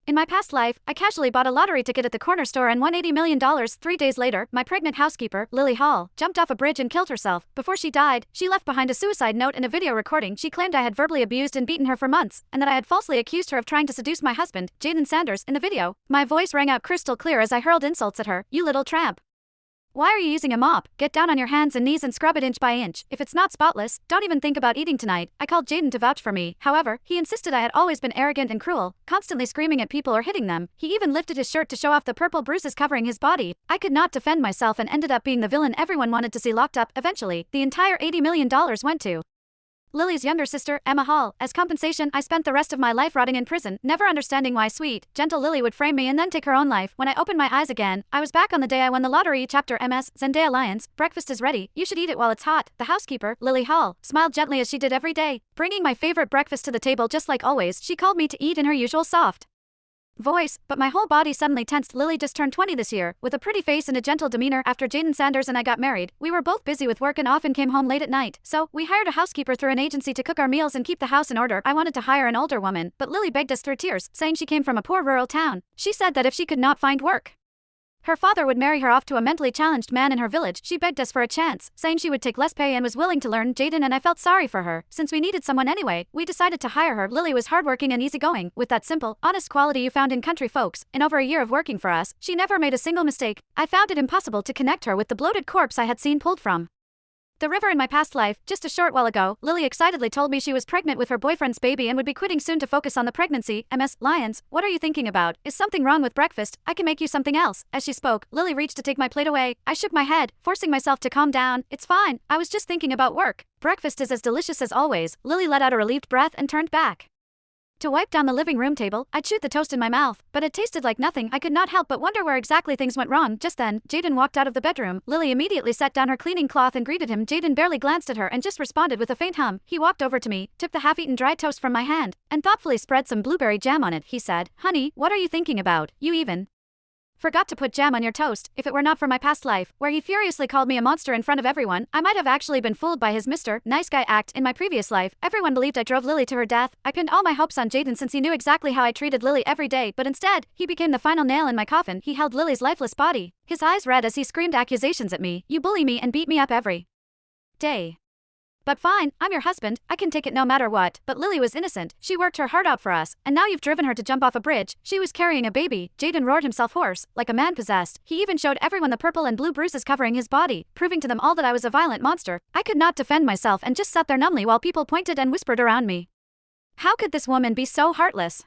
In my past life, I casually bought a lottery ticket at the corner store and won $80 million. 3 days later, my pregnant housekeeper, Lily Hall, jumped off a bridge and killed herself. Before she died, she left behind a suicide note and a video recording. She claimed I had verbally abused and beaten her for months, and that I had falsely accused her of trying to seduce my husband, Jaden Sanders, in the video. My voice rang out crystal clear as I hurled insults at her. You little tramp. Why are you using a mop? Get down on your hands and knees and scrub it inch by inch. If it's not spotless, don't even think about eating tonight. I called Jaden to vouch for me. However, he insisted I had always been arrogant and cruel, constantly screaming at people or hitting them. He even lifted his shirt to show off the purple bruises covering his body. I could not defend myself and ended up being the villain everyone wanted to see locked up. Eventually, the entire $80 million went to Lily's younger sister, Emma Hall. As compensation, I spent the rest of my life rotting in prison, never understanding why sweet, gentle Lily would frame me and then take her own life. When I opened my eyes again, I was back on the day I won the lottery. Chapter MS, Zendaya Lyons, breakfast is ready. You should eat it while it's hot. The housekeeper, Lily Hall, smiled gently as she did every day, bringing my favorite breakfast to the table just like always. She called me to eat in her usual soft voice, but my whole body suddenly tensed. Lily just turned 20 this year, with a pretty face and a gentle demeanor. After Jaden Sanders and I got married, we were both busy with work and often came home late at night, so we hired a housekeeper through an agency to cook our meals and keep the house in order. I wanted to hire an older woman, but Lily begged us through tears, saying she came from a poor rural town. She said that if she could not find work, her father would marry her off to a mentally challenged man in her village. She begged us for a chance, saying she would take less pay and was willing to learn. Jaden and I felt sorry for her. Since we needed someone anyway, we decided to hire her. Lily was hardworking and easygoing, with that simple, honest quality you found in country folks. In over a year of working for us, she never made a single mistake. I found it impossible to connect her with the bloated corpse I had seen pulled from the river in my past life. Just a short while ago, Lily excitedly told me she was pregnant with her boyfriend's baby and would be quitting soon to focus on the pregnancy. MS Lyons, what are you thinking about? Is something wrong with breakfast? I can make you something else. As she spoke, Lily reached to take my plate away. I shook my head, forcing myself to calm down. It's fine. I was just thinking about work. Breakfast is as delicious as always. Lily let out a relieved breath and turned back to wipe down the living room table. I chewed the toast in my mouth, but it tasted like nothing. I could not help but wonder where exactly things went wrong. Just then, Jaden walked out of the bedroom. Lily immediately set down her cleaning cloth and greeted him. Jaden barely glanced at her and just responded with a faint hum. He walked over to me, took the half-eaten dry toast from my hand, and thoughtfully spread some blueberry jam on it. He said, "Honey, what are you thinking about? You even forgot to put jam on your toast." If it were not for my past life, where he furiously called me a monster in front of everyone, I might have actually been fooled by his Mr. Nice Guy act. In my previous life, everyone believed I drove Lily to her death. I pinned all my hopes on Jaden since he knew exactly how I treated Lily every day, but instead, he became the final nail in my coffin. He held Lily's lifeless body, his eyes red as he screamed accusations at me. You bully me and beat me up every day. But fine, I'm your husband, I can take it no matter what. But Lily was innocent. She worked her heart out for us, and now you've driven her to jump off a bridge. She was carrying a baby. Jaden roared himself hoarse, like a man possessed. He even showed everyone the purple and blue bruises covering his body, proving to them all that I was a violent monster. I could not defend myself and just sat there numbly while people pointed and whispered around me. How could this woman be so heartless?